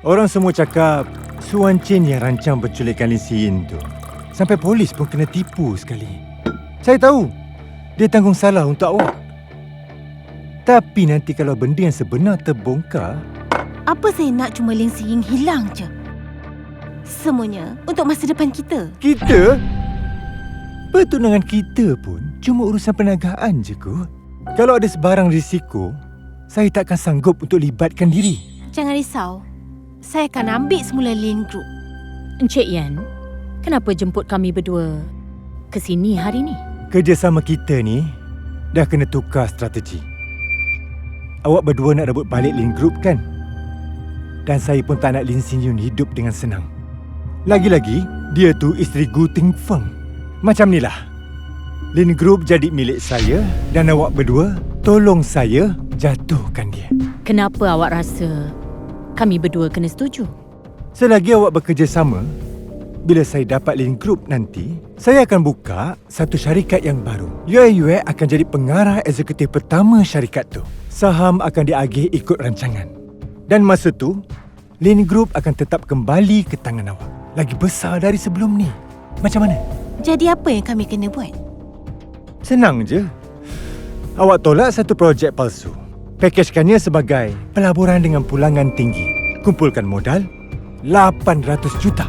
Orang semua cakap Suan Chin yang rancang penculikan Lin Si Yin tu. Sampai polis pun kena tipu sekali. Saya tahu dia tanggung salah untuk awak. Tapi nanti kalau benda yang sebenar terbongkar, Apa saya nak cuma Lin Si Ying hilang je? Semuanya untuk masa depan kita. kita? Pertunangan kita pun cuma urusan perniagaan je kot. Kalau ada sebarang risiko, saya takkan sanggup untuk libatkan diri. Jangan risau. Saya akan ambil semula Lin Group. Encik Yan, kenapa jemput kami berdua ke sini hari ni? Kerjasama kita ni dah kena tukar strategi. Awak berdua nak rebut balik Lin Group kan? Dan saya pun tak nak Lin Xin Yun hidup dengan senang. Lagi-lagi, dia tu isteri Gu Ting Feng. Macam ni lah. Lin Group jadi milik saya dan awak berdua tolong saya jatuhkan dia. Kenapa awak rasa kami berdua kena setuju? Selagi awak bekerjasama, bila saya dapat Lin Group nanti, saya akan buka satu syarikat yang baru. Yue akan jadi pengarah eksekutif pertama syarikat tu. Saham akan diagih ikut rancangan. Dan masa tu, Lin Group akan tetap kembali ke tangan awak. Lagi besar dari sebelum ni. Macam mana? Jadi apa yang kami kena buat? Senang je. Awak tolak satu projek palsu. Pakejkannya sebagai pelaburan dengan pulangan tinggi. Kumpulkan modal 800 juta.